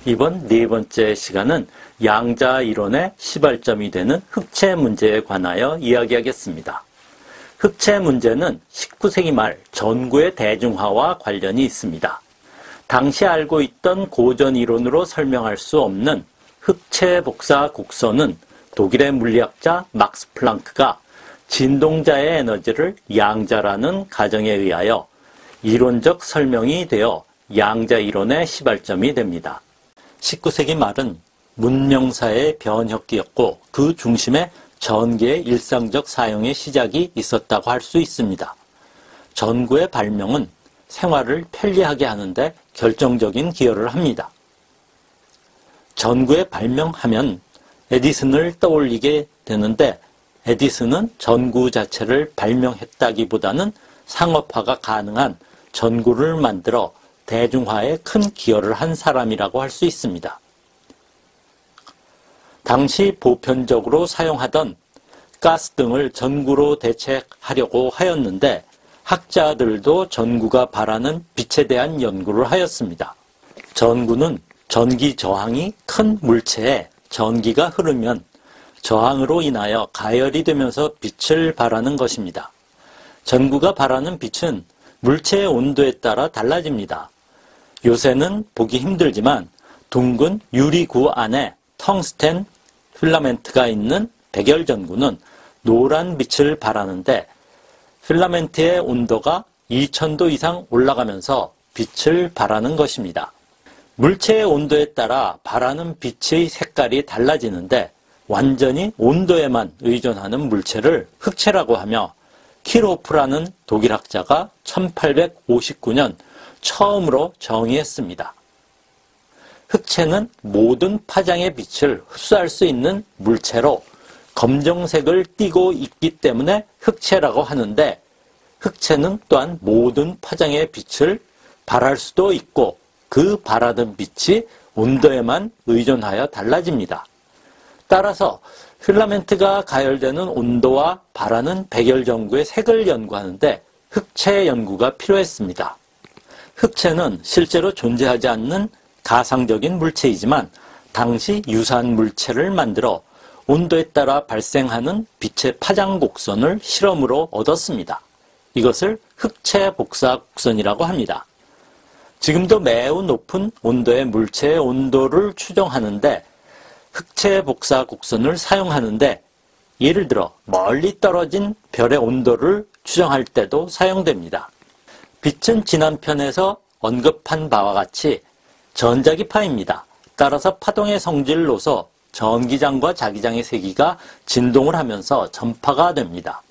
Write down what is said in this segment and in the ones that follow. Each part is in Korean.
이번 네 번째 시간은 양자 이론의 시발점이 되는 흑체 문제에 관하여 이야기하겠습니다. 흑체 문제는 19세기 말 전구의 대중화와 관련이 있습니다. 당시 알고 있던 고전 이론으로 설명할 수 없는 흑체 복사 곡선은 독일의 물리학자 막스 플랑크가 진동자의 에너지를 양자라는 가정에 의하여 이론적 설명이 되어 양자 이론의 시발점이 됩니다. 19세기 말은 문명사의 변혁기였고 그 중심에 전기의 일상적 사용의 시작이 있었다고 할 수 있습니다. 전구의 발명은 생활을 편리하게 하는데 결정적인 기여를 합니다. 전구의 발명하면 에디슨을 떠올리게 되는데 에디슨은 전구 자체를 발명했다기보다는 상업화가 가능한 전구를 만들어 대중화에 큰 기여를 한 사람이라고 할 수 있습니다. 당시 보편적으로 사용하던 가스 등을 전구로 대체하려고 하였는데 학자들도 전구가 발하는 빛에 대한 연구를 하였습니다. 전구는 전기 저항이 큰 물체에 전기가 흐르면 저항으로 인하여 가열이 되면서 빛을 발하는 것입니다. 전구가 발하는 빛은 물체의 온도에 따라 달라집니다. 요새는 보기 힘들지만 둥근 유리구 안에 텅스텐 필라멘트가 있는 백열전구는 노란 빛을 발하는데 필라멘트의 온도가 2000도 이상 올라가면서 빛을 발하는 것입니다. 물체의 온도에 따라 발하는 빛의 색깔이 달라지는데 완전히 온도에만 의존하는 물체를 흑체라고 하며 키르호프라는 독일학자가 1859년 처음으로 정의했습니다. 흑체는 모든 파장의 빛을 흡수할 수 있는 물체로 검정색을 띠고 있기 때문에 흑체라고 하는데 흑체는 또한 모든 파장의 빛을 발할 수도 있고 그 발하는 빛이 온도에만 의존하여 달라집니다. 따라서 필라멘트가 가열되는 온도와 발하는 백열전구의 색을 연구하는데 흑체 연구가 필요했습니다. 흑체는 실제로 존재하지 않는 가상적인 물체이지만 당시 유사한 물체를 만들어 온도에 따라 발생하는 빛의 파장 곡선을 실험으로 얻었습니다. 이것을 흑체 복사 곡선이라고 합니다. 지금도 매우 높은 온도의 물체의 온도를 추정하는데 흑체 복사 곡선을 사용하는데 예를 들어 멀리 떨어진 별의 온도를 추정할 때도 사용됩니다. 빛은 지난 편에서 언급한 바와 같이 전자기파입니다. 따라서 파동의 성질로서 전기장과 자기장의 세기가 진동을 하면서 전파가 됩니다.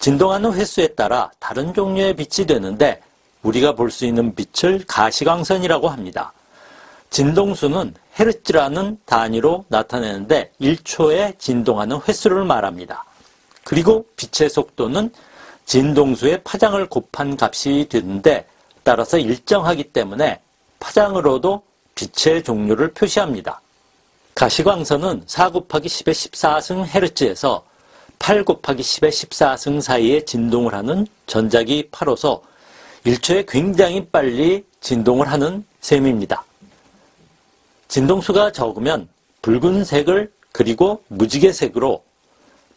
진동하는 횟수에 따라 다른 종류의 빛이 되는데 우리가 볼 수 있는 빛을 가시광선이라고 합니다. 진동수는 헤르츠라는 단위로 나타내는데 1초에 진동하는 횟수를 말합니다. 그리고 빛의 속도는 진동수의 파장을 곱한 값이 되는데 따라서 일정하기 때문에 파장으로도 빛의 종류를 표시합니다. 가시광선은 4 곱하기 10의 14승 헤르츠에서 8 곱하기 10의 14승 사이에 진동을 하는 전자기파로서 1초에 굉장히 빨리 진동을 하는 셈입니다. 진동수가 적으면 붉은색을 그리고 무지개색으로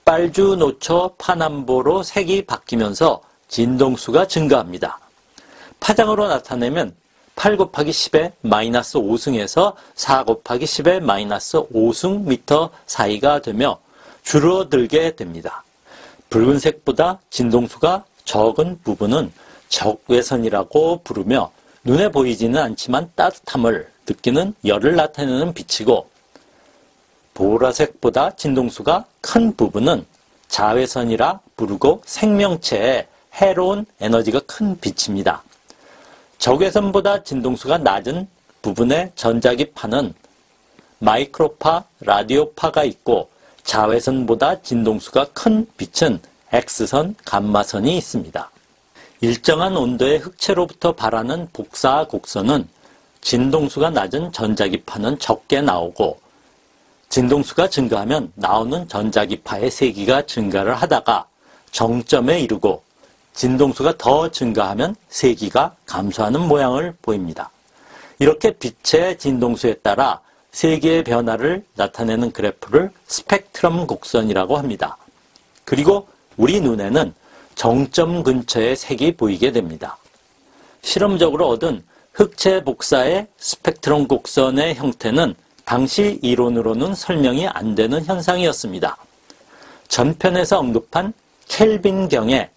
빨주, 노초, 파남보로 색이 바뀌면서 진동수가 증가합니다. 파장으로 나타내면 8 곱하기 10의 마이너스 5승에서 4 곱하기 10의 마이너스 5승 미터 사이가 되며 줄어들게 됩니다. 붉은색보다 진동수가 적은 부분은 적외선이라고 부르며 눈에 보이지는 않지만 따뜻함을 느끼는 열을 나타내는 빛이고 보라색보다 진동수가 큰 부분은 자외선이라 부르고 생명체에 해로운 에너지가 큰 빛입니다. 적외선보다 진동수가 낮은 부분의 전자기파는 마이크로파, 라디오파가 있고 자외선보다 진동수가 큰 빛은 X선, 감마선이 있습니다. 일정한 온도의 흑체로부터 발하는 복사 곡선은 진동수가 낮은 전자기파는 적게 나오고 진동수가 증가하면 나오는 전자기파의 세기가 증가를 하다가 정점에 이르고 진동수가 더 증가하면 세기가 감소하는 모양을 보입니다. 이렇게 빛의 진동수에 따라 세기의 변화를 나타내는 그래프를 스펙트럼 곡선이라고 합니다. 그리고 우리 눈에는 정점 근처의 색이 보이게 됩니다. 실험적으로 얻은 흑체 복사의 스펙트럼 곡선의 형태는 당시 이론으로는 설명이 안 되는 현상이었습니다. 전편에서 언급한 켈빈경의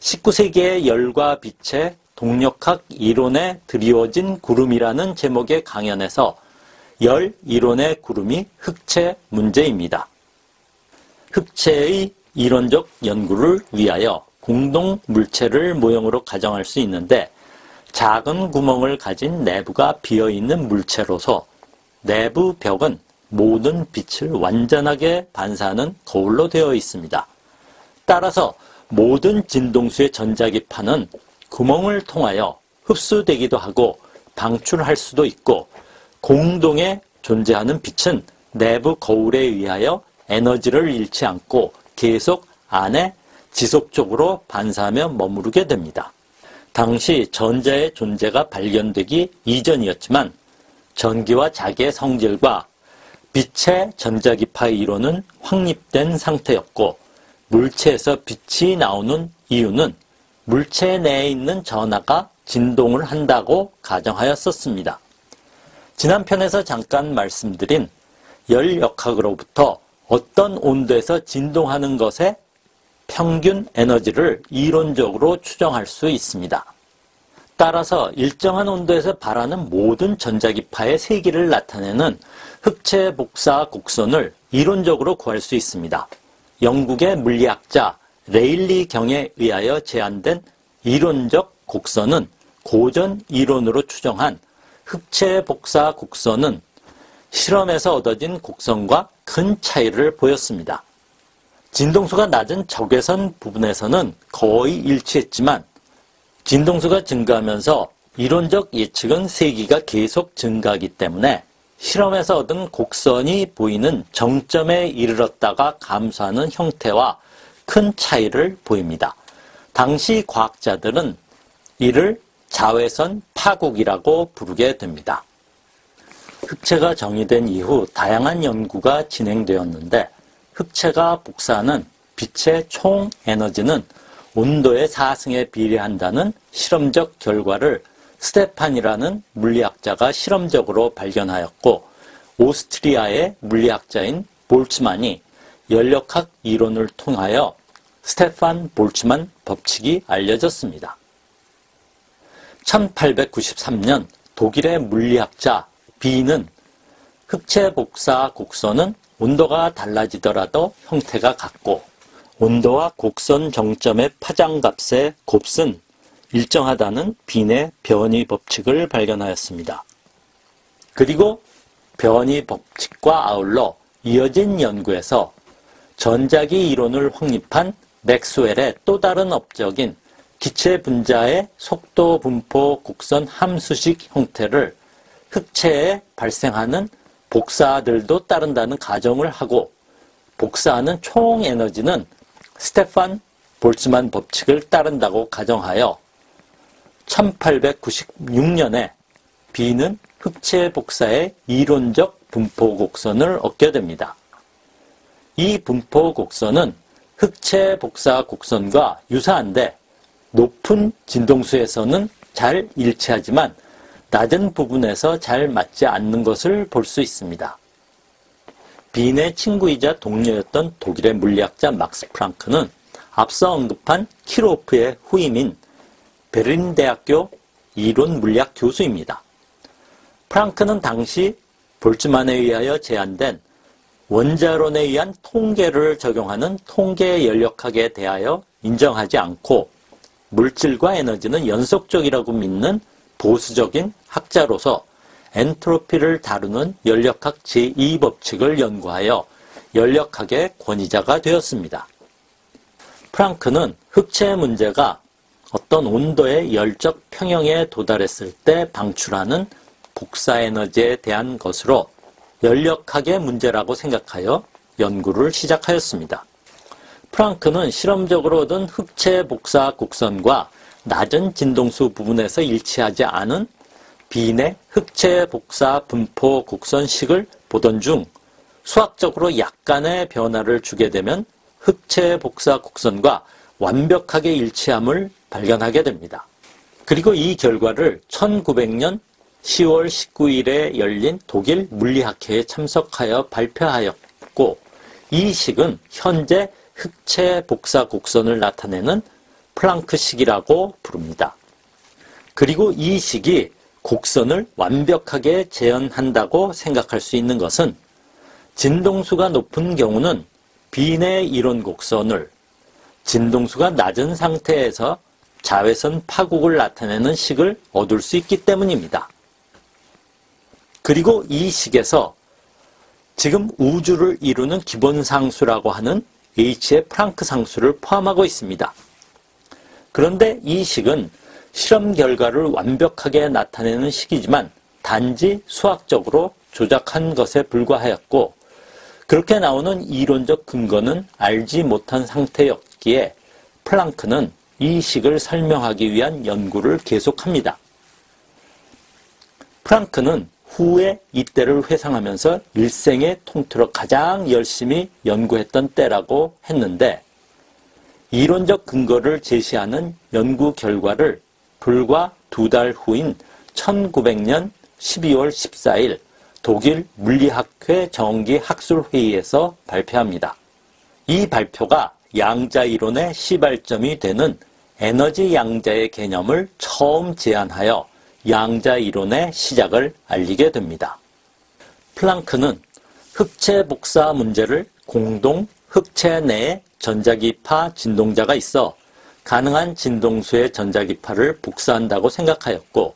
19세기의 열과 빛의 동력학 이론에 드리워진 구름이라는 제목의 강연에서 열 이론의 구름이 흑체 문제입니다. 흑체의 이론적 연구를 위하여 공동 물체를 모형으로 가정할 수 있는데 작은 구멍을 가진 내부가 비어있는 물체로서 내부 벽은 모든 빛을 완전하게 반사하는 거울로 되어 있습니다. 따라서 모든 진동수의 전자기파는 구멍을 통하여 흡수되기도 하고 방출할 수도 있고 공동에 존재하는 빛은 내부 거울에 의하여 에너지를 잃지 않고 계속 안에 지속적으로 반사하며 머무르게 됩니다. 당시 전자의 존재가 발견되기 이전이었지만 전기와 자기의 성질과 빛의 전자기파 이론은 확립된 상태였고 물체에서 빛이 나오는 이유는 물체 내에 있는 전하가 진동을 한다고 가정하였었습니다. 지난 편에서 잠깐 말씀드린 열역학으로부터 어떤 온도에서 진동하는 것의 평균 에너지를 이론적으로 추정할 수 있습니다. 따라서 일정한 온도에서 발하는 모든 전자기파의 세기를 나타내는 흑체 복사 곡선을 이론적으로 구할 수 있습니다. 영국의 물리학자 레일리 경에 의하여 제안된 이론적 곡선은 고전 이론으로 추정한 흑체 복사 곡선은 실험에서 얻어진 곡선과 큰 차이를 보였습니다. 진동수가 낮은 적외선 부분에서는 거의 일치했지만 진동수가 증가하면서 이론적 예측은 세기가 계속 증가하기 때문에 실험에서 얻은 곡선이 보이는 정점에 이르렀다가 감소하는 형태와 큰 차이를 보입니다. 당시 과학자들은 이를 자외선 파국이라고 부르게 됩니다. 흑체가 정의된 이후 다양한 연구가 진행되었는데 흑체가 복사하는 빛의 총 에너지는 온도의 4승에 비례한다는 실험적 결과를 스테판이라는 물리학자가 실험적으로 발견하였고 오스트리아의 물리학자인 볼츠만이 열역학 이론을 통하여 스테판 볼츠만 법칙이 알려졌습니다. 1893년 독일의 물리학자 비는 흑체 복사 곡선은 온도가 달라지더라도 형태가 같고 온도와 곡선 정점의 파장값의 곱은 일정하다는 빈의 변이 법칙을 발견하였습니다. 그리고 변이 법칙과 아울러 이어진 연구에서 전자기 이론을 확립한 맥스웰의 또 다른 업적인 기체 분자의 속도 분포 곡선 함수식 형태를 흑체에 발생하는 복사들도 따른다는 가정을 하고 복사하는 총 에너지는 스테판 볼츠만 법칙을 따른다고 가정하여 1896년에 비는 흑체 복사의 이론적 분포 곡선을 얻게 됩니다. 이 분포 곡선은 흑체 복사 곡선과 유사한데 높은 진동수에서는 잘 일치하지만 낮은 부분에서 잘 맞지 않는 것을 볼 수 있습니다. 빈의 친구이자 동료였던 독일의 물리학자 막스 프랑크는 앞서 언급한 키르호프의 후임인 베를린 대학교 이론 물리학 교수입니다. 프랑크는 당시 볼츠만에 의하여 제안된 원자론에 의한 통계를 적용하는 통계 연력학에 대하여 인정하지 않고 물질과 에너지는 연속적이라고 믿는 보수적인 학자로서 엔트로피를 다루는 연력학 제2법칙을 연구하여 연력학의 권위자가 되었습니다. 프랑크는 흑체 문제가 어떤 온도의 열적 평형에 도달했을 때 방출하는 복사 에너지에 대한 것으로 연력학의 문제라고 생각하여 연구를 시작하였습니다. 프랑크는 실험적으로 얻은 흑체 복사 곡선과 낮은 진동수 부분에서 일치하지 않은 빈의 흑체 복사 분포 곡선식을 보던 중 수학적으로 약간의 변화를 주게 되면 흑체 복사 곡선과 완벽하게 일치함을 발견하게 됩니다. 그리고 이 결과를 1900년 10월 19일에 열린 독일 물리학회에 참석하여 발표하였고, 이 식은 현재 흑체 복사 곡선을 나타내는 플랑크식이라고 부릅니다. 그리고 이 식이 곡선을 완벽하게 재현한다고 생각할 수 있는 것은 진동수가 높은 경우는 빈의 이론 곡선을, 진동수가 낮은 상태에서 자외선 파국을 나타내는 식을 얻을 수 있기 때문입니다. 그리고 이 식에서 지금 우주를 이루는 기본 상수라고 하는 H의 플랑크 상수를 포함하고 있습니다. 그런데 이 식은 실험 결과를 완벽하게 나타내는 식이지만 단지 수학적으로 조작한 것에 불과하였고, 그렇게 나오는 이론적 근거는 알지 못한 상태였기에 플랑크는 이 식을 설명하기 위한 연구를 계속합니다. 플랑크는 후에 이때를 회상하면서 일생에 통틀어 가장 열심히 연구했던 때라고 했는데, 이론적 근거를 제시하는 연구 결과를 불과 2달 후인 1900년 12월 14일 독일 물리학회 정기학술회의에서 발표합니다. 이 발표가 양자 이론의 시발점이 되는 에너지 양자의 개념을 처음 제안하여 양자 이론의 시작을 알리게 됩니다. 플랑크는 흑체 복사 문제를 공동 흑체 내에 전자기파 진동자가 있어 가능한 진동수의 전자기파를 복사한다고 생각하였고,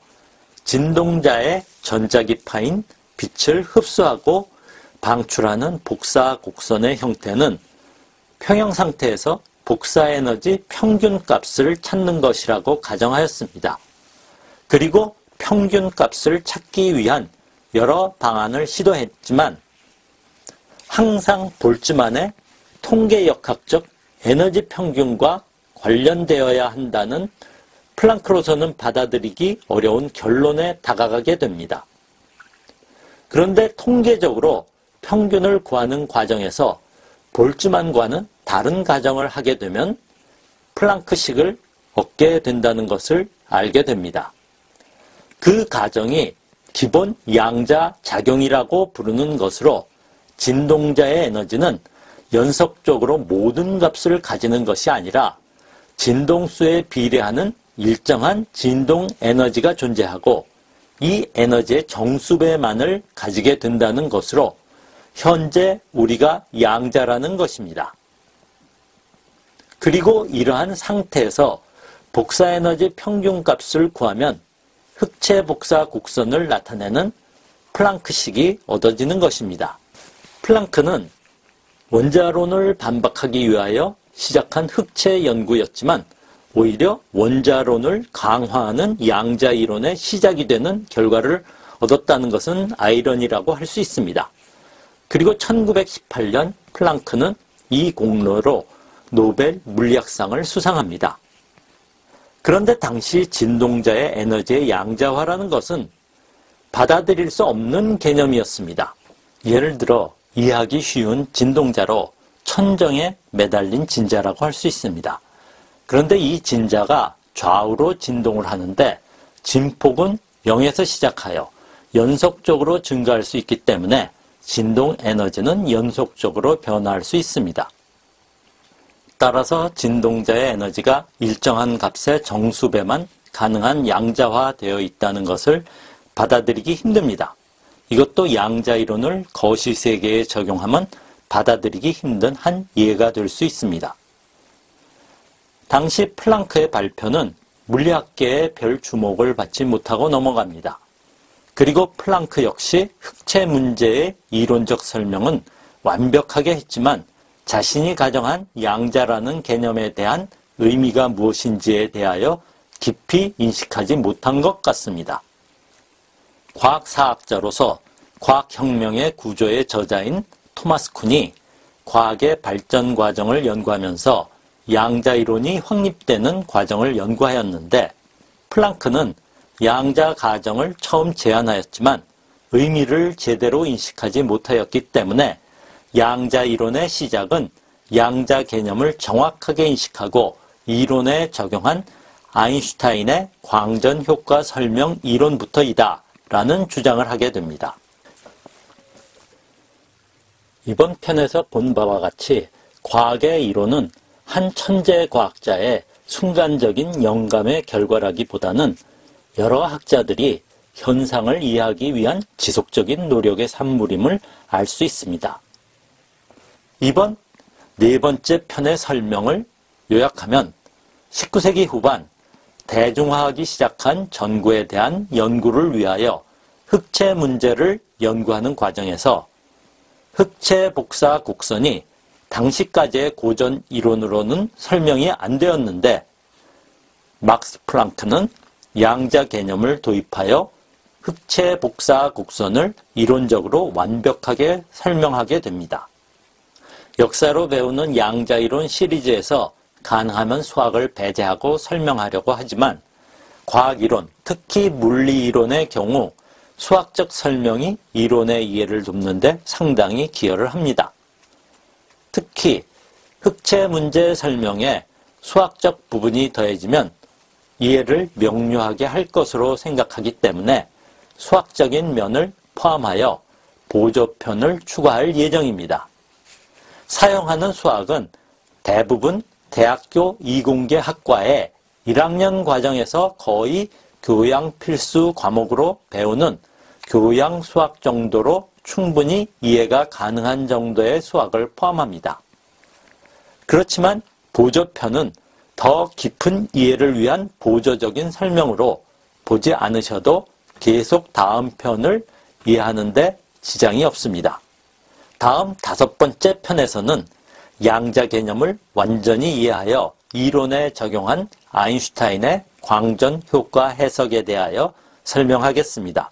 진동자의 전자기파인 빛을 흡수하고 방출하는 복사 곡선의 형태는 평형 상태에서 복사 에너지 평균 값을 찾는 것이라고 가정하였습니다. 그리고 평균 값을 찾기 위한 여러 방안을 시도했지만 항상 볼츠만의 통계역학적 에너지 평균과 관련되어야 한다는 플랑크로서는 받아들이기 어려운 결론에 다가가게 됩니다. 그런데 통계적으로 평균을 구하는 과정에서 볼츠만과는 다른 가정을 하게 되면 플랑크식을 얻게 된다는 것을 알게 됩니다. 그 가정이 기본 양자 작용이라고 부르는 것으로 진동자의 에너지는 연속적으로 모든 값을 가지는 것이 아니라 진동수에 비례하는 일정한 진동 에너지가 존재하고 이 에너지의 정수배만을 가지게 된다는 것으로 현재 우리가 양자라는 것입니다. 그리고 이러한 상태에서 복사 에너지 평균값을 구하면 흑체 복사 곡선을 나타내는 플랑크식이 얻어지는 것입니다. 플랑크는 원자론을 반박하기 위하여 시작한 흑체 연구였지만 오히려 원자론을 강화하는 양자 이론의 시작이 되는 결과를 얻었다는 것은 아이러니라고 할 수 있습니다. 그리고 1918년 플랑크는 이 공로로 노벨 물리학상을 수상합니다. 그런데 당시 진동자의 에너지의 양자화라는 것은 받아들일 수 없는 개념이었습니다. 예를 들어 이해하기 쉬운 진동자로 천정에 매달린 진자라고 할 수 있습니다. 그런데 이 진자가 좌우로 진동을 하는데 진폭은 0에서 시작하여 연속적으로 증가할 수 있기 때문에 진동 에너지는 연속적으로 변화할 수 있습니다. 따라서 진동자의 에너지가 일정한 값의 정수배만 가능한 양자화되어 있다는 것을 받아들이기 힘듭니다. 이것도 양자 이론을 거시 세계에 적용하면 받아들이기 힘든 한 예가 될 수 있습니다. 당시 플랑크의 발표는 물리학계에 별 주목을 받지 못하고 넘어갑니다. 그리고 플랑크 역시 흑체 문제의 이론적 설명은 완벽하게 했지만 자신이 가정한 양자라는 개념에 대한 의미가 무엇인지에 대하여 깊이 인식하지 못한 것 같습니다. 과학사학자로서 과학혁명의 구조의 저자인 토마스 쿤이 과학의 발전 과정을 연구하면서 양자 이론이 확립되는 과정을 연구하였는데 플랑크는 양자 가정을 처음 제안하였지만 의미를 제대로 인식하지 못하였기 때문에 양자 이론의 시작은 양자 개념을 정확하게 인식하고 이론에 적용한 아인슈타인의 광전 효과 설명 이론부터이다 라는 주장을 하게 됩니다. 이번 편에서 본 바와 같이 과학의 이론은 한 천재 과학자의 순간적인 영감의 결과라기보다는 여러 학자들이 현상을 이해하기 위한 지속적인 노력의 산물임을 알 수 있습니다. 이번 네 번째 편의 설명을 요약하면 19세기 후반 대중화하기 시작한 전구에 대한 연구를 위하여 흑체 문제를 연구하는 과정에서 흑체 복사 곡선이 당시까지의 고전 이론으로는 설명이 안 되었는데 막스 플랑크는 양자 개념을 도입하여 흑체 복사 곡선을 이론적으로 완벽하게 설명하게 됩니다. 역사로 배우는 양자 이론 시리즈에서 가능하면 수학을 배제하고 설명하려고 하지만 과학 이론, 특히 물리 이론의 경우 수학적 설명이 이론의 이해를 돕는 데 상당히 기여를 합니다. 특히 흑체 문제 설명에 수학적 부분이 더해지면 이해를 명료하게 할 것으로 생각하기 때문에 수학적인 면을 포함하여 보조편을 추가할 예정입니다. 사용하는 수학은 대부분 대학교 이공계 학과의 1학년 과정에서 거의 교양 필수 과목으로 배우는 교양 수학 정도로 충분히 이해가 가능한 정도의 수학을 포함합니다. 그렇지만 보조편은 더 깊은 이해를 위한 보조적인 설명으로 보지 않으셔도 계속 다음 편을 이해하는 데 지장이 없습니다. 다음 5번째 편에서는 양자 개념을 완전히 이해하여 이론에 적용한 아인슈타인의 광전 효과 해석에 대하여 설명하겠습니다.